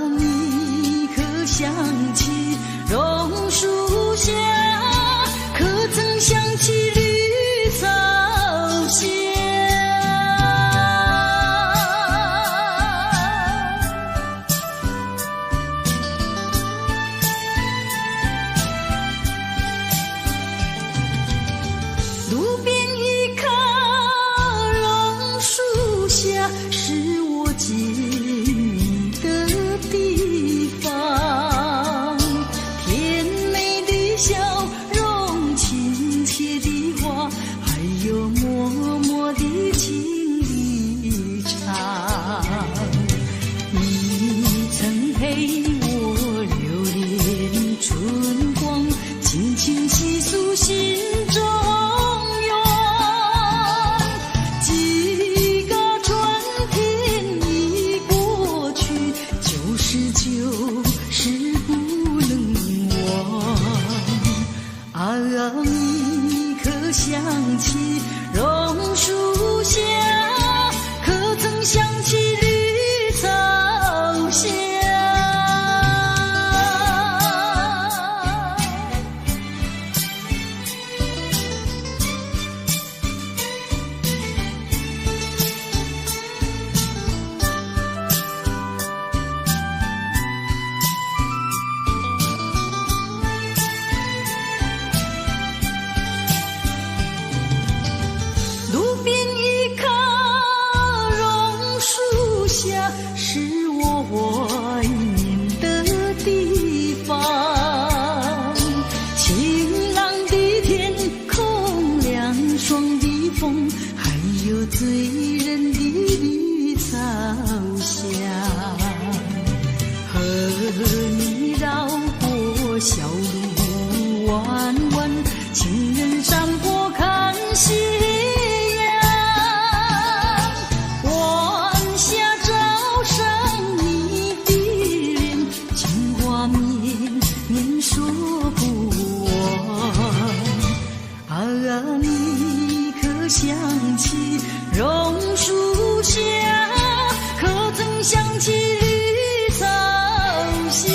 你可想起榕树下，可曾想起绿草香？路边一棵榕树下，是我见你的地方。甜美的笑容，亲切的话，还有默默的情一场。你曾陪我流连春光，轻轻细诉心中你可想起榕树下，可曾想起绿草香？路边一棵榕树下，是我怀念的地方。晴朗的天空，凉爽的风，还有醉人的绿草香。和你绕过小路弯弯，情人山坡看夕阳。晚霞照上你的脸，情话绵绵说不完。你可想起榕树下，可曾想起绿草香？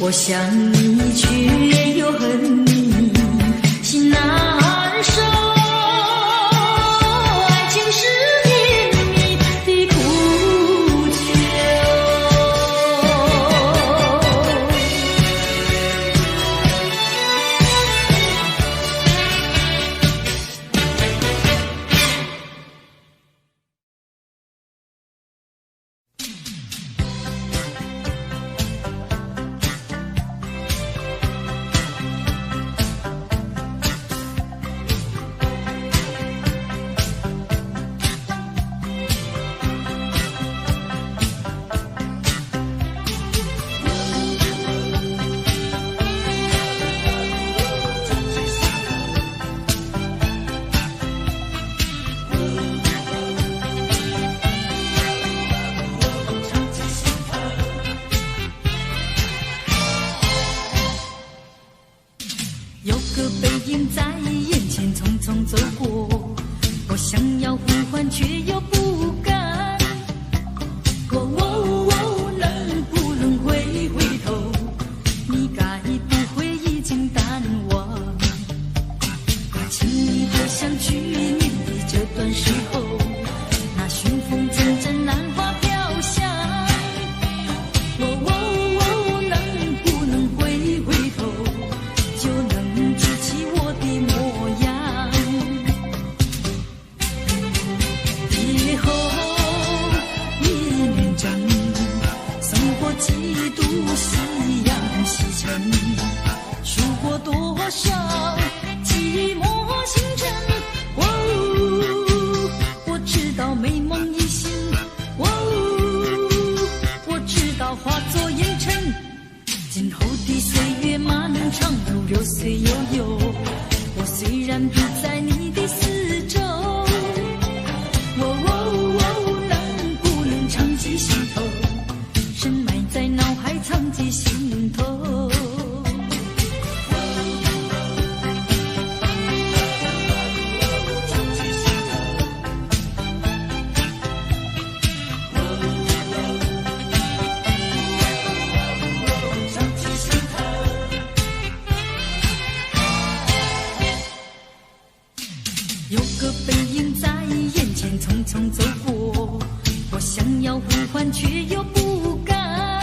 我想你却又恨你，心难受。爱情是甜蜜的苦酒。有个背影在眼前匆匆走过，我想要呼唤却又不敢。能不能回头？你该不会已经淡忘？请你回想去年的这段时候，那寻风阵阵兰花飘香。能不能回头？就能记起我的模样。以后一念真，生活几度夕阳西沉，数过多少寂寞星辰。我知道美梦已醒，我知道化作烟尘。今后的岁月漫长如流水悠悠，我虽然不在你的四周，能不能长记心头，深埋在脑海藏记心头。有个背影在眼前匆匆走过，我想要呼唤却又不敢。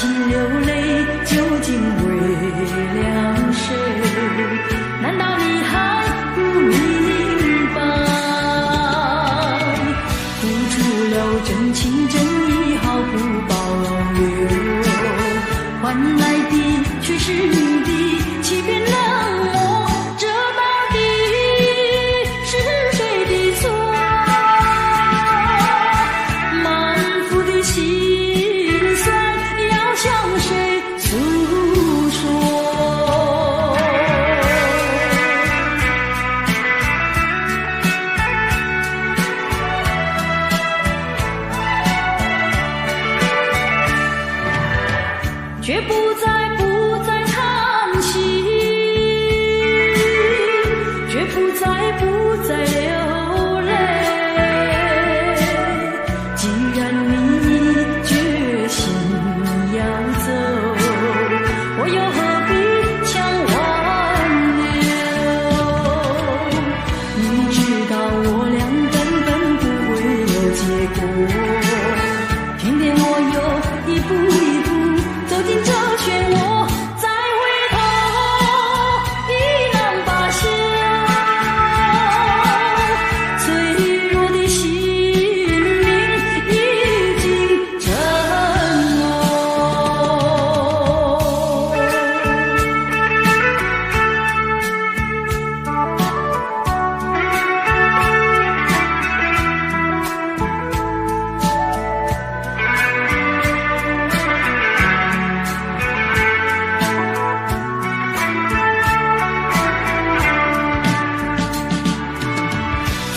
心流泪，究竟为了谁？难道你还不明白？付出了真情真意，毫不保留，换来的却是你的欺骗冷漠。这到底是谁的错？满腹的心酸要向谁诉说？却不再叹息，却不再流泪。既然你决心要走，我又何必强挽留？明知道我俩根本不会有结果，偏偏我又一步一步走进这漩涡，再回头已难罢休。脆弱的心灵已经沉默。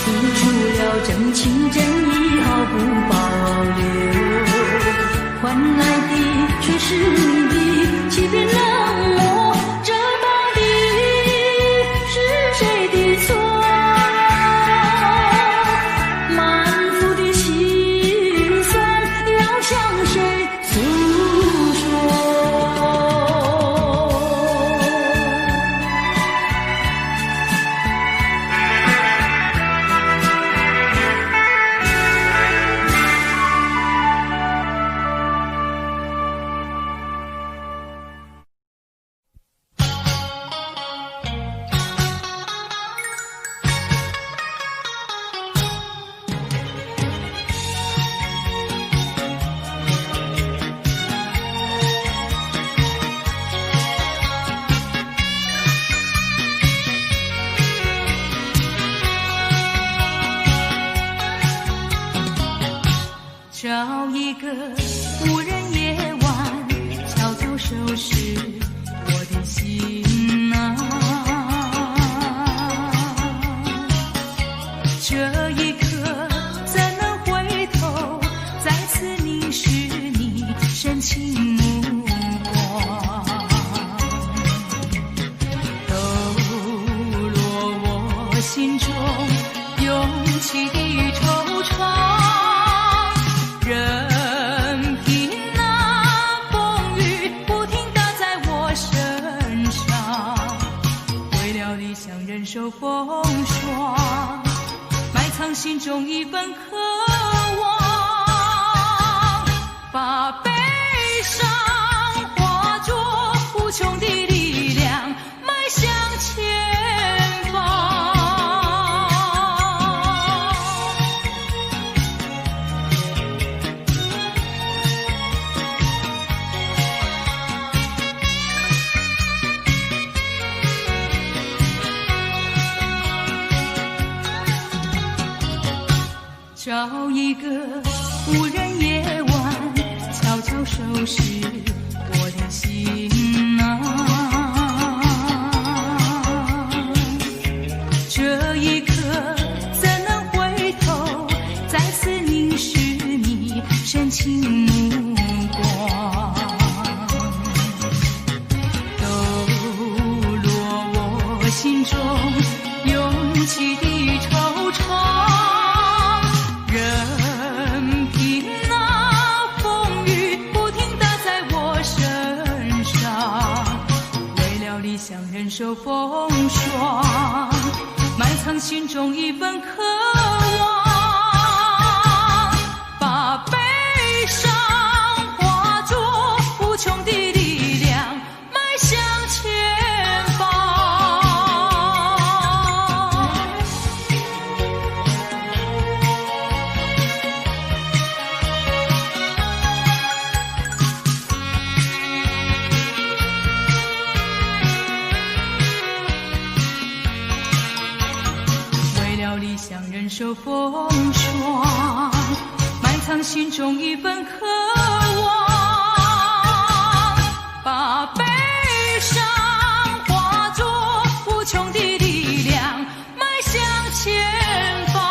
付出了真情真意，毫不保留，换来的却是你的欺骗冷漠。这到底是谁的错？满腹的心酸要向谁诉说？找一个无人夜晚，悄悄收拾我的心啊。这一刻怎能回头，再次凝视你深情目光，抖落我心中涌起的惆怅。任凭那风雨不停打在我身上，为了理想忍受风霜，埋藏心中一份渴望，把悲伤化作无穷的力量，迈向前方。找一个无人夜晚，悄悄收拾我的心啊。这一刻怎能回头，再次凝视你深情目光，抖落我心中涌起的惆怅。任凭那风雨不停打在我身上，为了理想忍受风霜，埋藏心中一份渴望，把悲伤化作无穷心中一份渴望，把悲伤化作无穷的力量，迈向前方。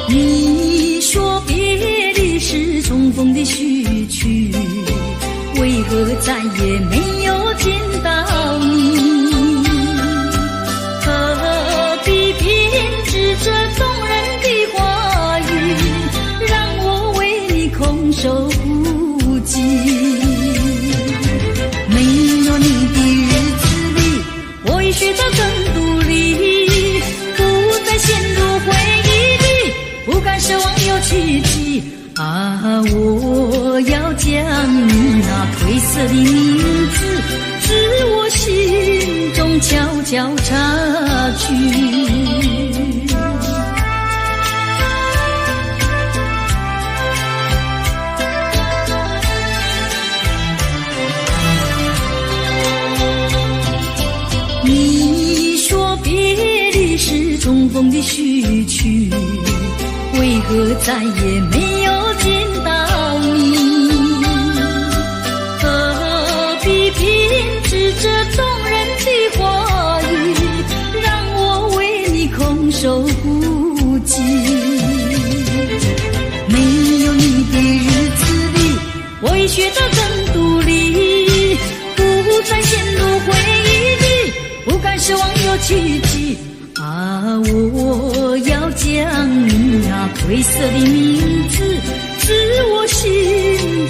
你说别离是重逢的序曲，为何再也没有见到你？何必编织这动人的话语，让我为你空守不及？没有你的日子里，我已学得更独立，不再陷入回忆里，不敢奢望有奇迹啊！我要将你那褪色的名字，自我心中悄悄擦去。你说别离是重逢的序曲，为何再也没有见到你？何必编织这动人的话语，让我为你空守不及？没有你的日子里，我已学得更独立，不再陷入回忆里，不敢奢望有奇迹啊！我要将你那褪色的名字，自我心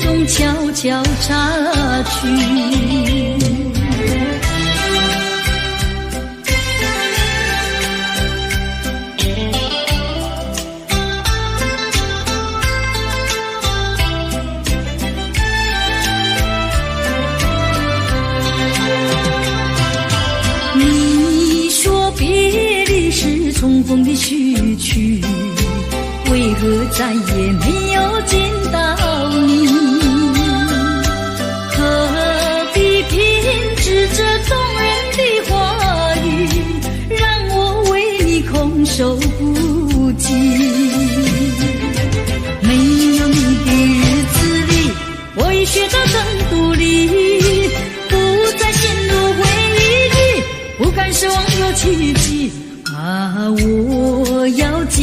中悄悄擦去。你说别离是重逢的序曲，为何再也没有见到你？何必编织这动人的话语，让我为你空守不及？没有你的日子里，我已学得更独立，不再陷入回忆里，不敢奢望有奇迹啊！我要将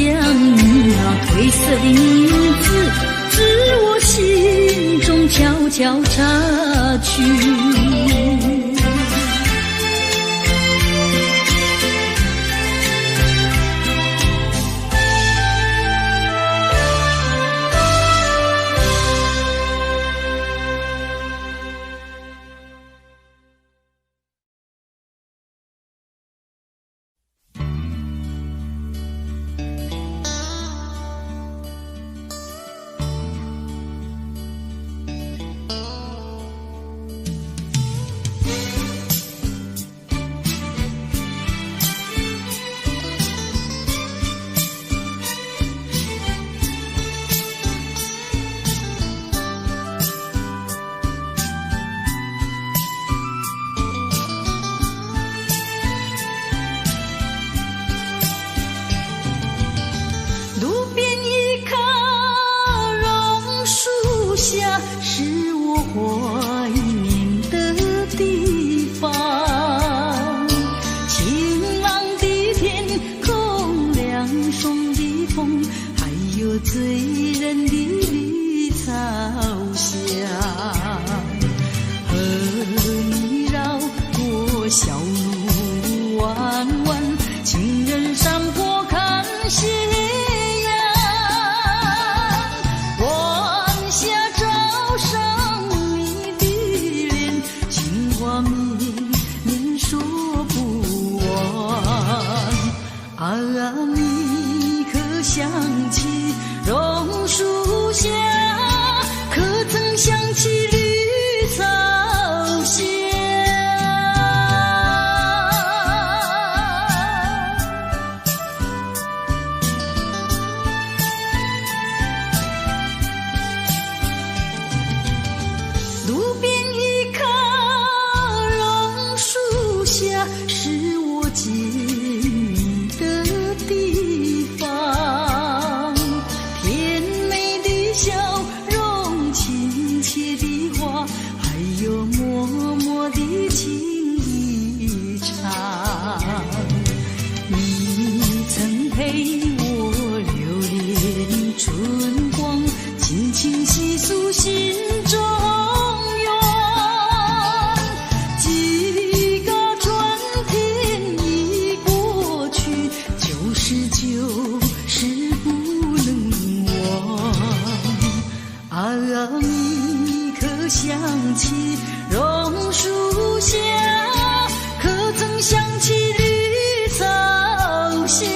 你那褪色的名字，自我心中悄悄擦去。情人山坡看夕阳，晚霞照上你的脸，情话绵绵说不完。啊，你可想起榕树下，可曾想起绿草香？路边一棵榕树下，是我见你的地方。甜美的笑容，亲切的话，还有默默的情一场。你曾陪我流连春光，轻轻细诉心中愿。几个春天已过去，旧事就是不能忘。啊，你可想起榕树下，可曾想起绿草香？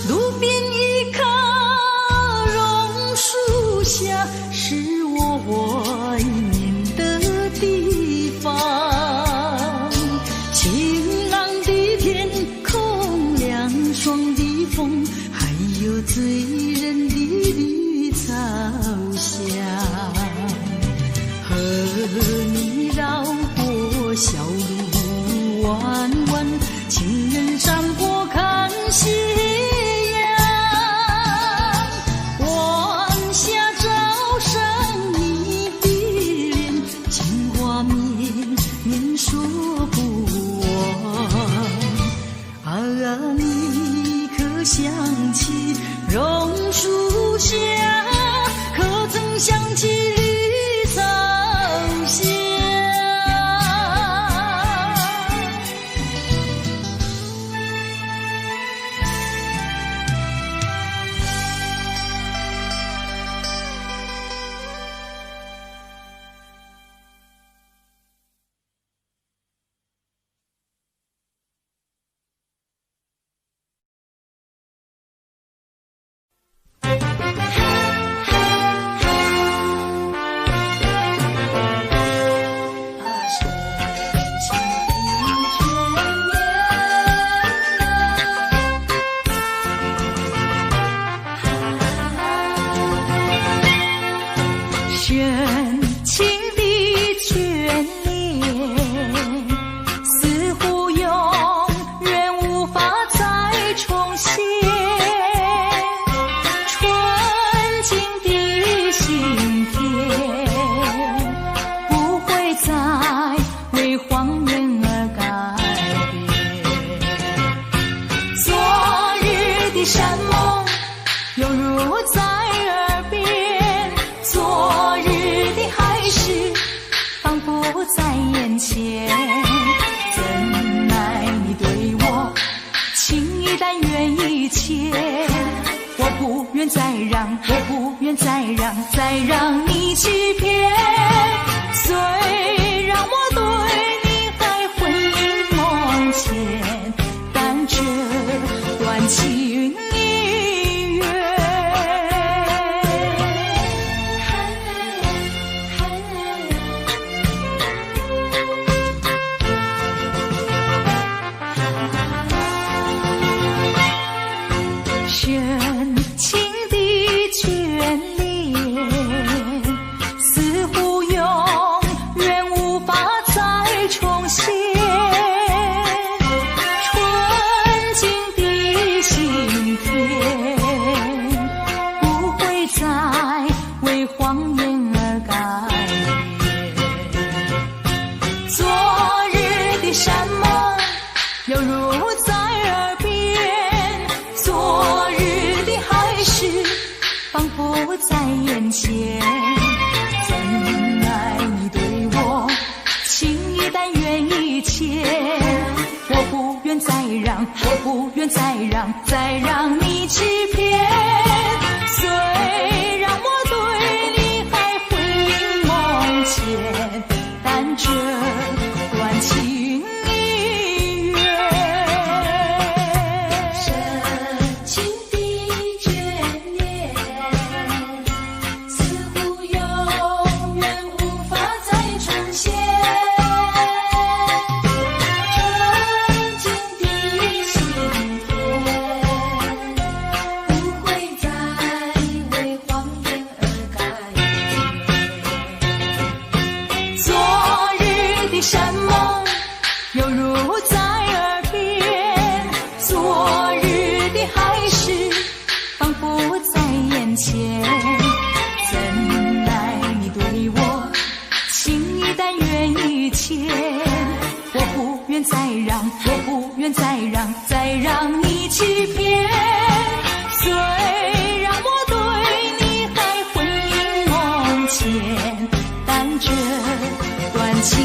路边一棵榕树下，是我怀念的地方。晴朗的天空，凉爽的风，还有醉人的绿草香。和你绕过小路弯弯，情人山坡看夕阳。晚霞照上你的脸，情话绵绵说不完。啊，你可想起榕树下，可曾想起绿草香？深情的眷恋，似乎永远无法再重现。纯净的心田，不会再为荒原而改变。昨日的山盟，犹如在耳边。昨日的海誓，仿佛在眼前。怎奈你对我情意但愿一切。我不愿再让，我不愿再让，再让你欺骗。虽然我对你还魂萦梦牵，但这段情已远。深情的眷恋，似乎永远无法再重现。纯净的心前。怎奈你对我情意但愿一切，我不愿再让，我不愿再让，再让你欺骗。虽然我对你还魂萦梦牵，但这段情已远。深情的眷恋，似乎永远无法再重现。山梦犹如在耳边，昨日的海市仿佛在眼前。怎奈你对我情意但愿一牵，我不愿再让，我不愿再让，再让你欺骗。虽然我对你还魂萦梦牵，但这段情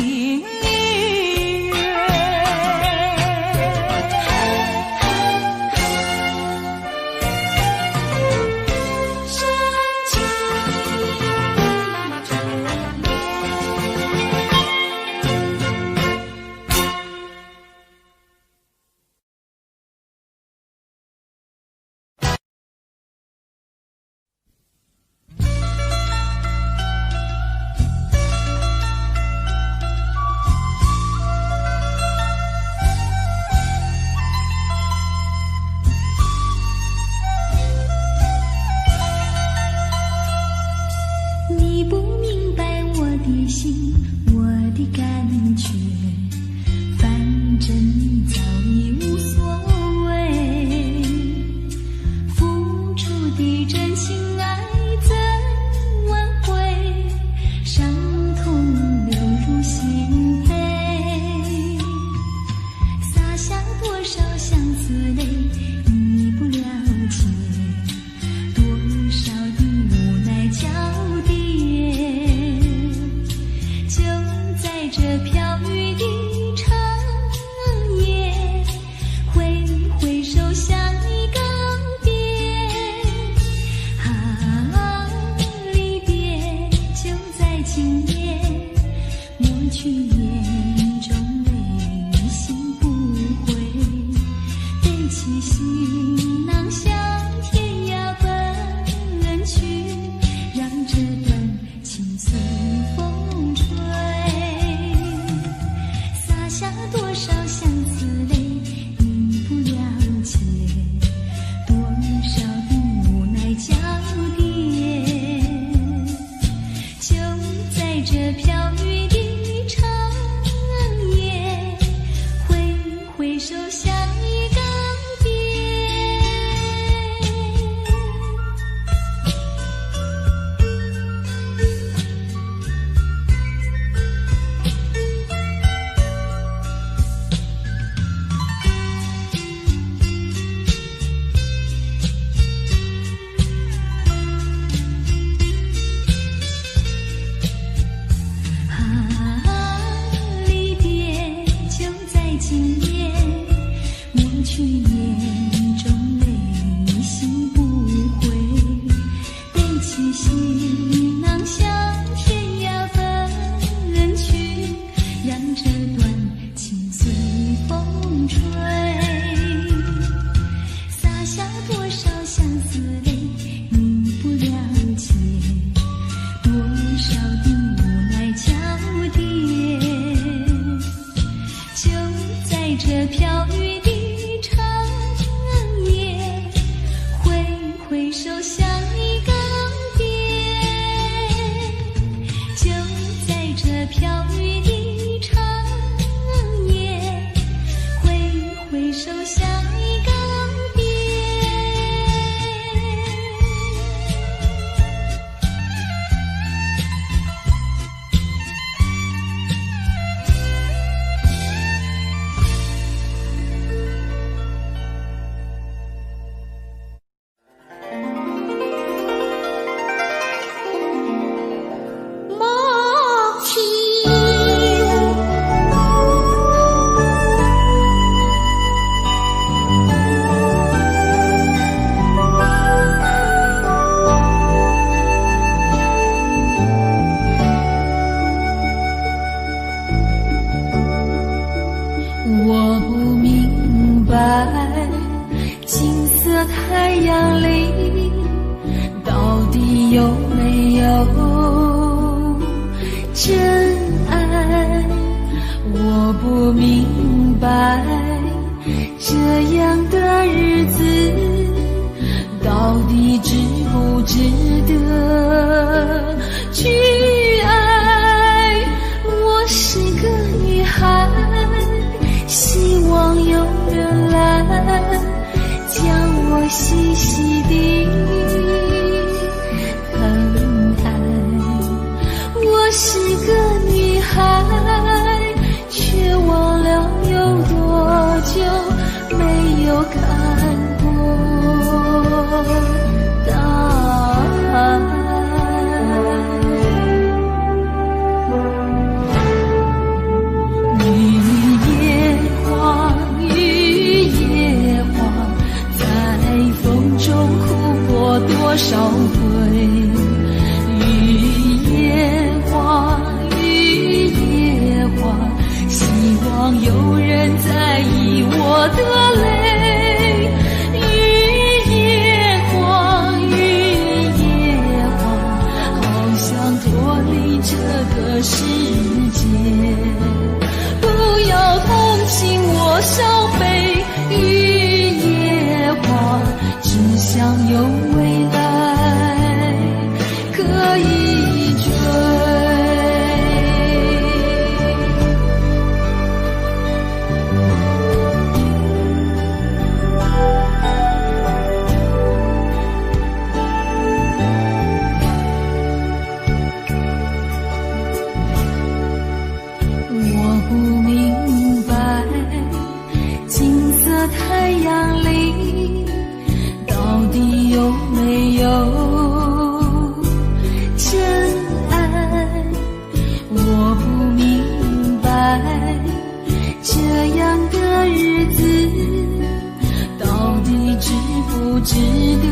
真爱，我不明白这样的日子到底值不值得去爱。我是个女孩，希望有人来将我细细地疼爱。我是个女孩，却忘了有多久没有看过大海。雨夜花，雨夜花，在风中哭过多少回。雨夜花，雨夜花，希望有人在意我的泪。雨夜花，雨夜花，好想脱离这个世界。不要同情我伤悲，雨夜花，只想有未来可以追。我不明白金色太阳里到底有没有真爱。我不明白这样的日子到底值不值得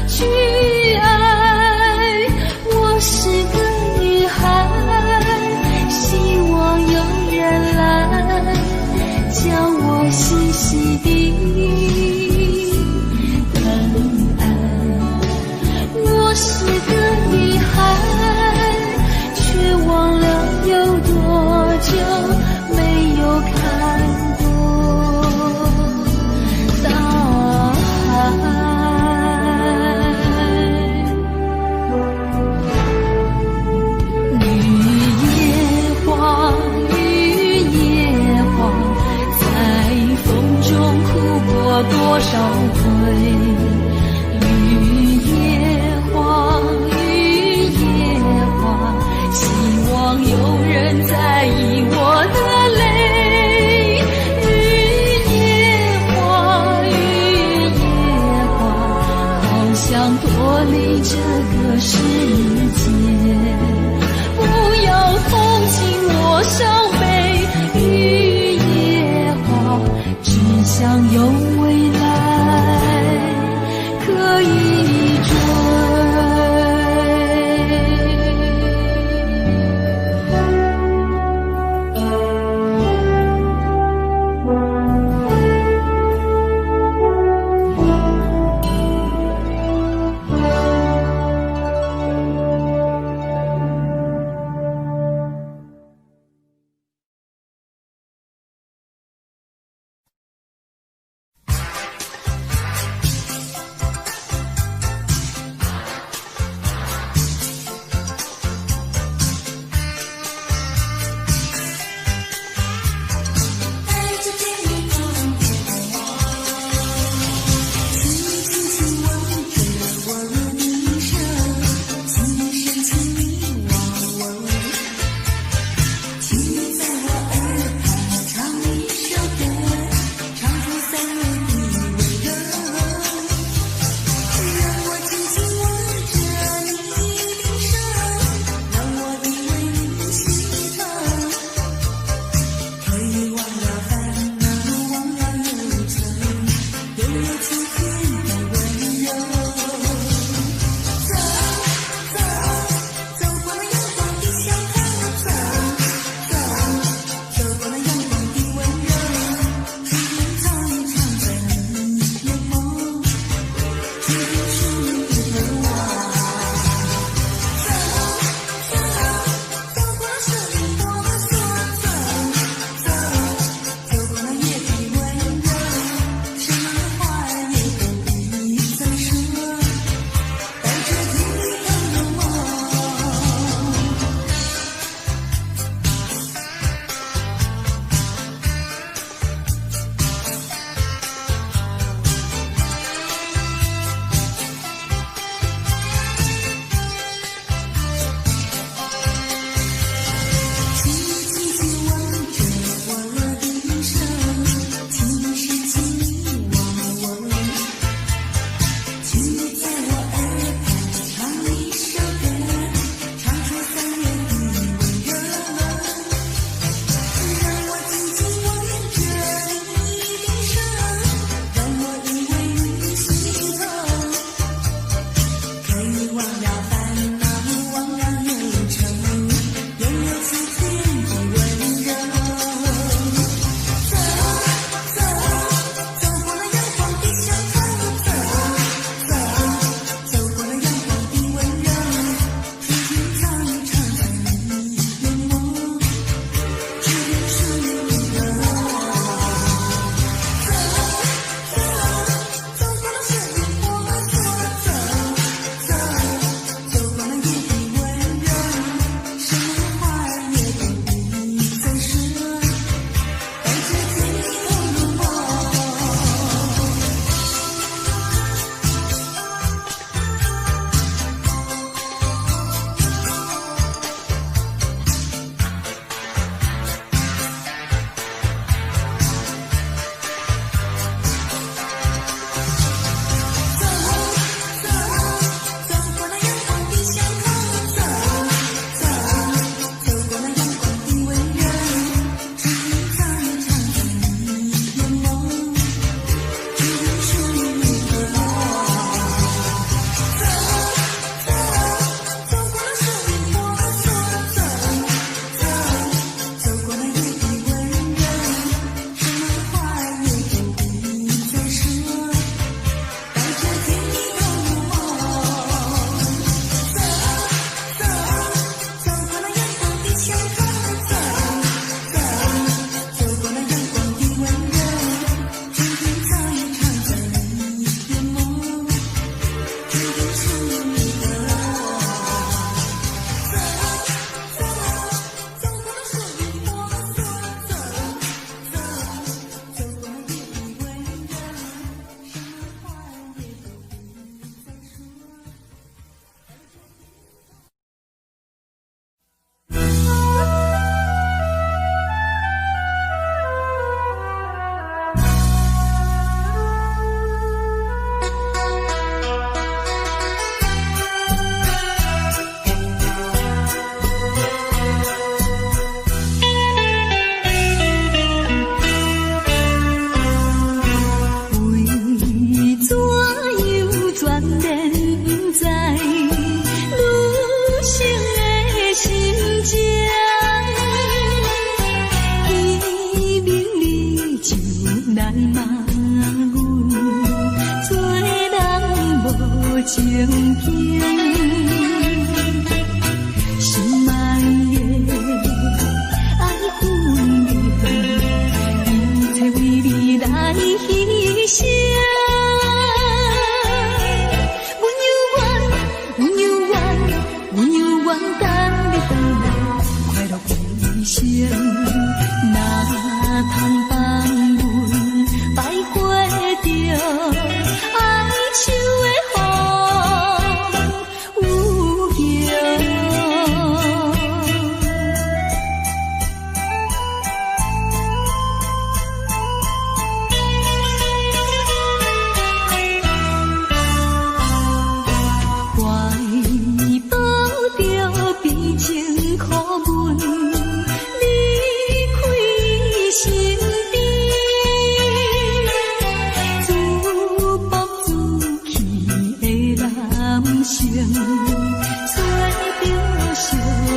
去爱。我是个女孩，希望有人来将我细细地疼爱。我是个女孩，却忘了有多久没有看过大海。多少回，雨夜花，雨夜花，希望有人在意我的泪。雨夜花，雨夜花，好想脱离这个世界。不要同情我伤悲，雨夜花，只想有未来可以追。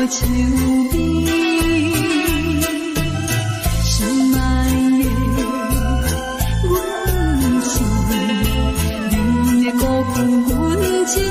手边，心爱的阮是你的辜负阮情意。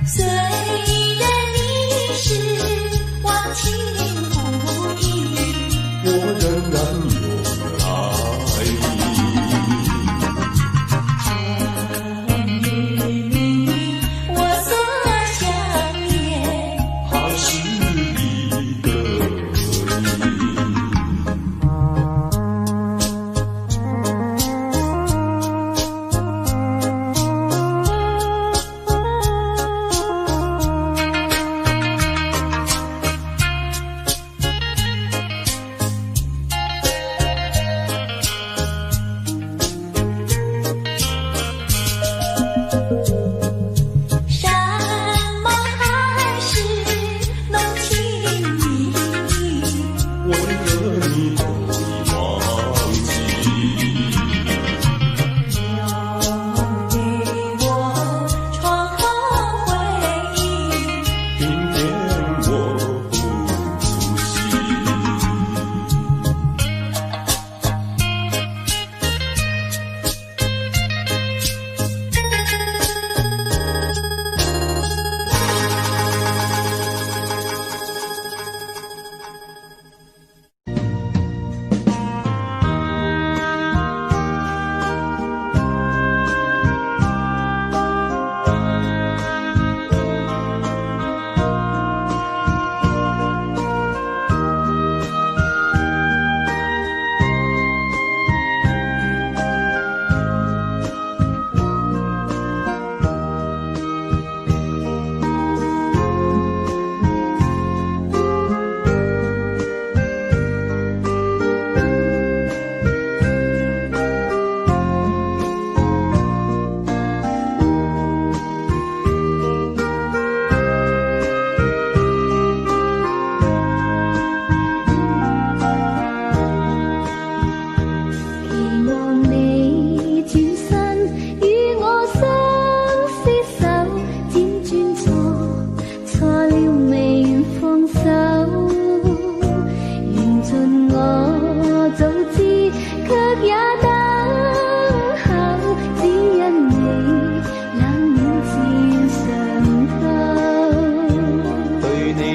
虽然你是忘情负义。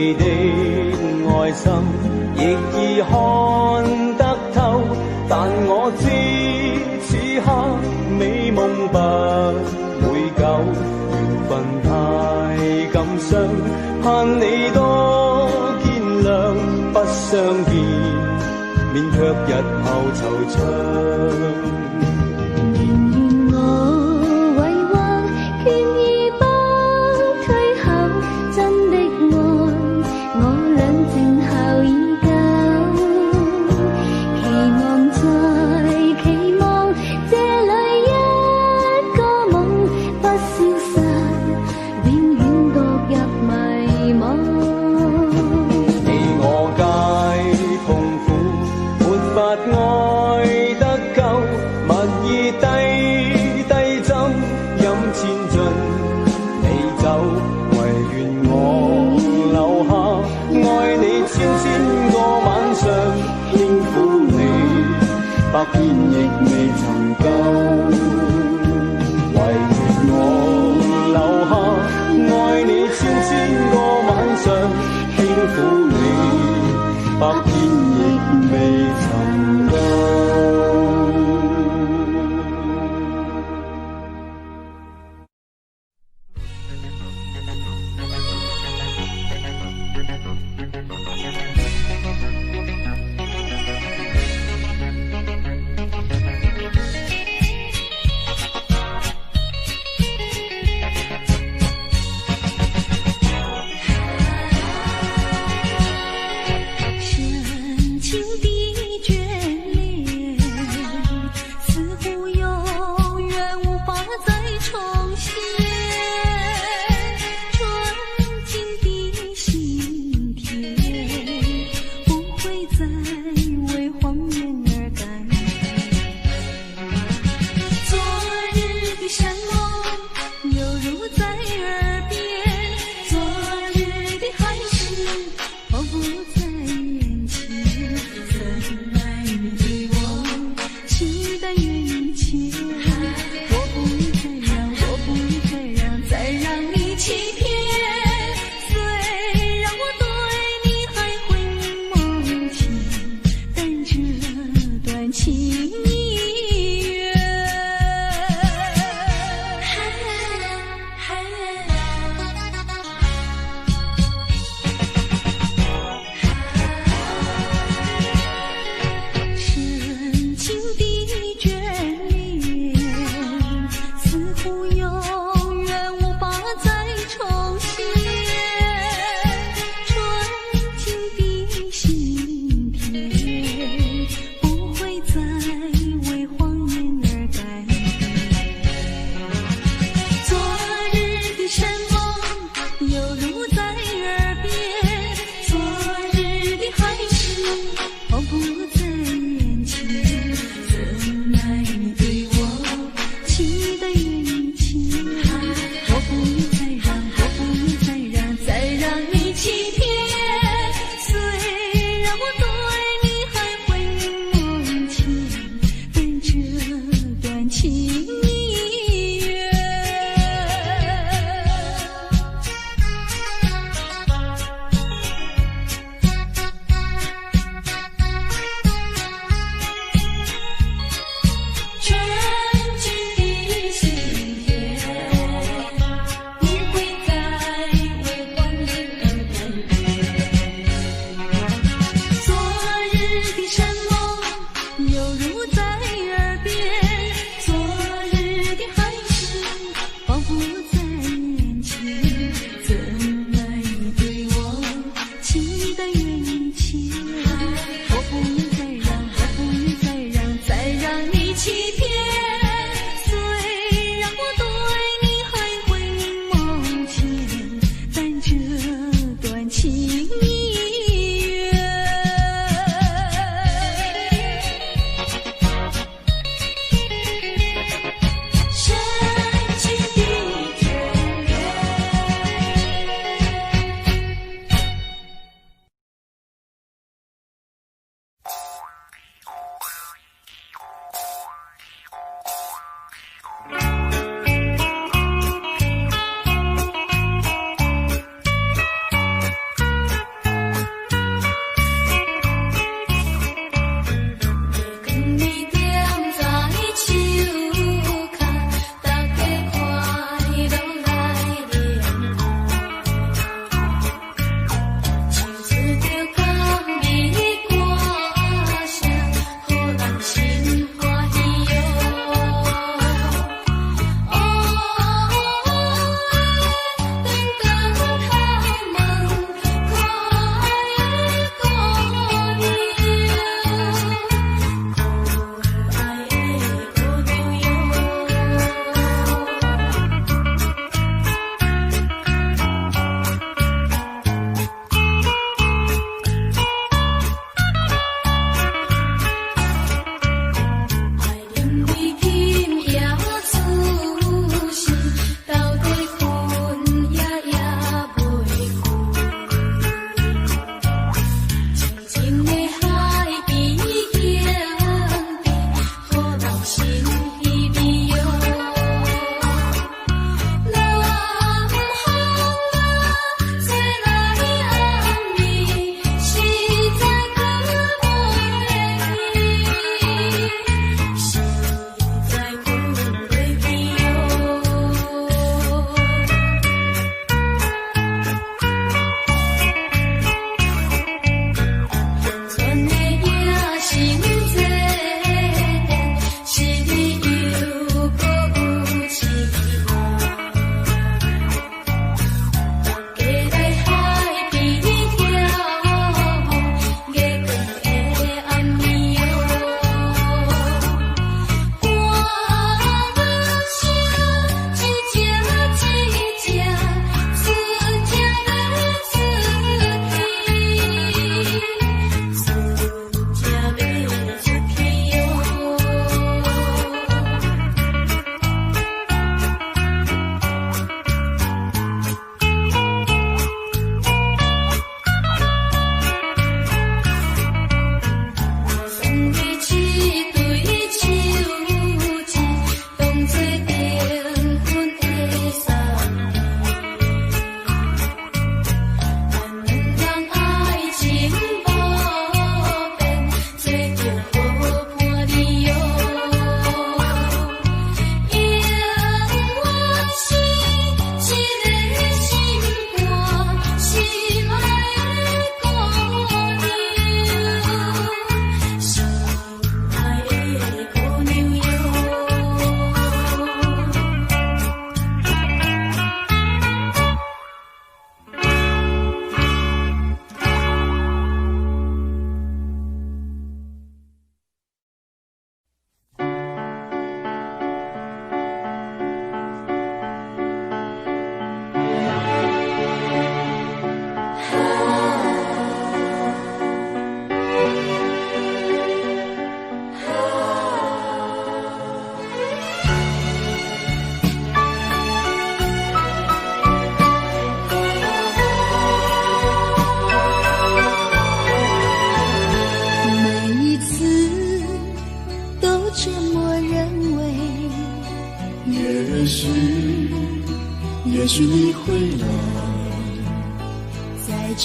你的愛心，亦已看得透。但我知此刻美夢不會久，緣分太感傷，盼你多見諒。不相見，免卻日後惆悵。百遍亦未曾夠，唯願我留下愛你千個晚上，輕撫你，百遍亦未曾夠。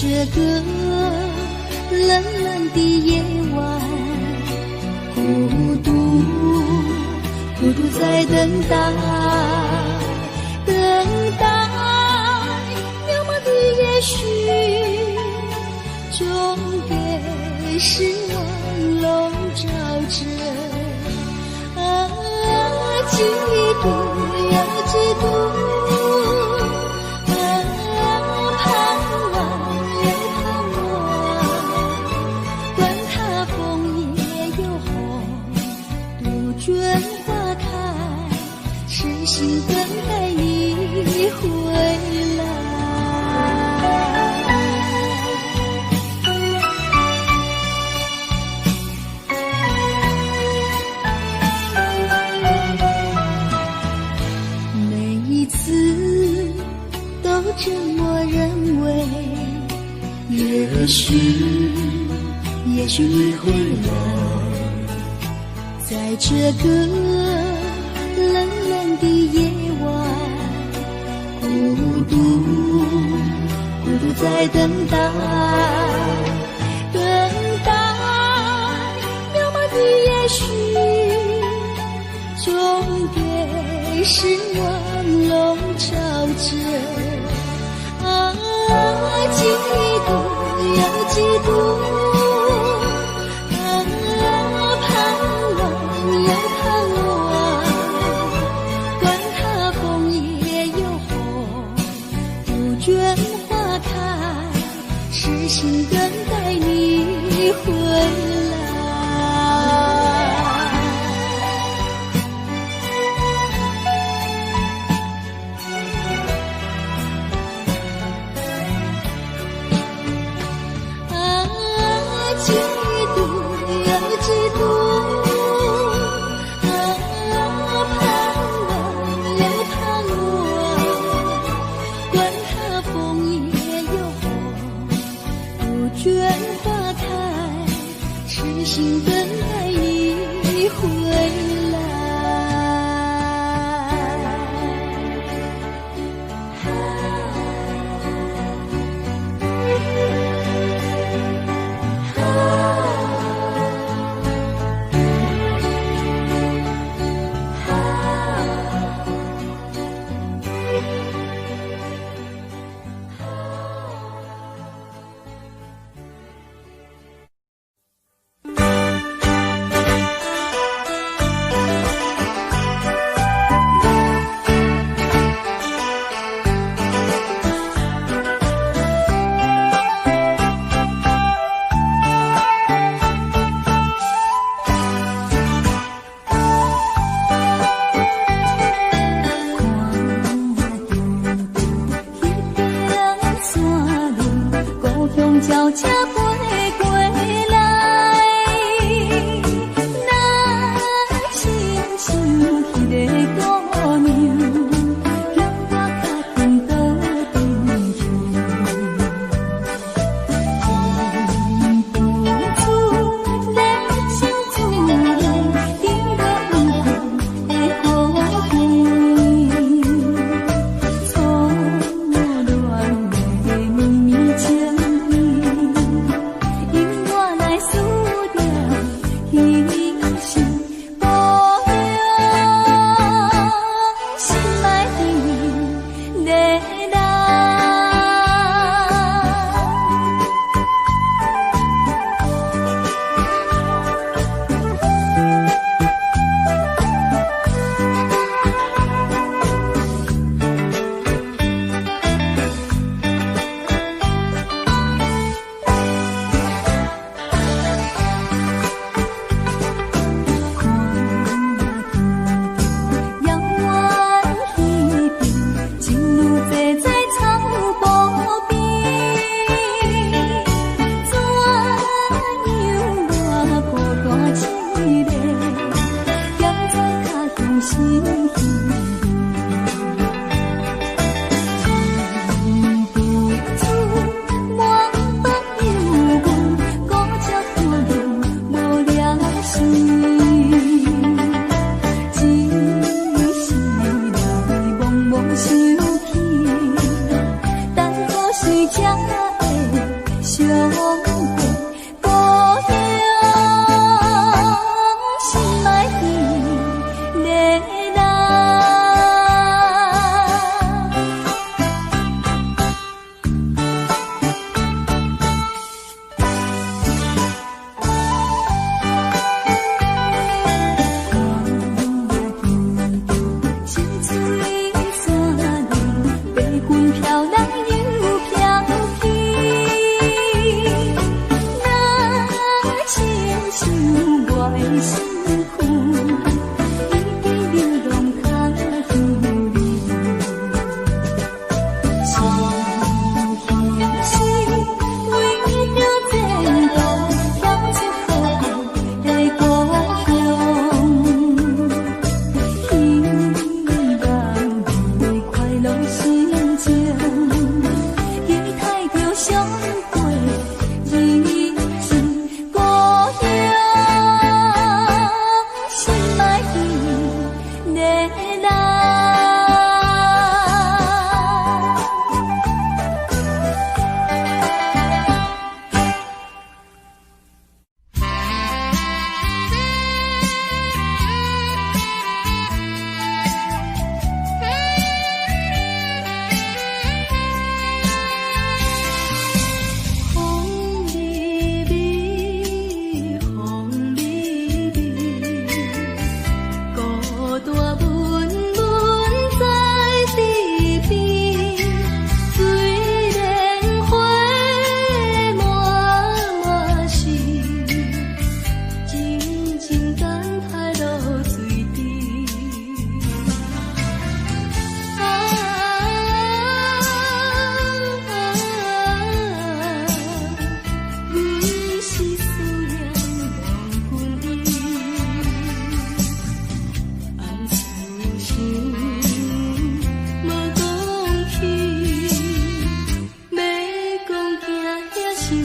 这个冷冷的夜晚，孤独孤独在等待，等待渺茫的也许，终给失望笼罩着。嫉妒又嫉妒，盼望又盼望，管它风也有红，杜鹃花开，痴心等待你回来。这么认为，也许你会来，在这个冷冷的夜晚，孤独在等待，等待渺茫的也许，终给失望笼罩着。嫉妒又嫉妒，盼望又盼望，管它风也有红，杜鹃花开，痴心等待你回来。心等待你回来。脚车飞过来，若亲像迄个姑娘，叫我较紧倒转去。风吹来像自然，顶落雨的好天，错乱的秘密情。相会，故乡心爱的热闹。飘来又飘去，那亲像我的身躯，已经流浪较久里。是那是为着前途跳出好的故乡，希望你会快乐心情。相会日子，故乡心爱的热闹。心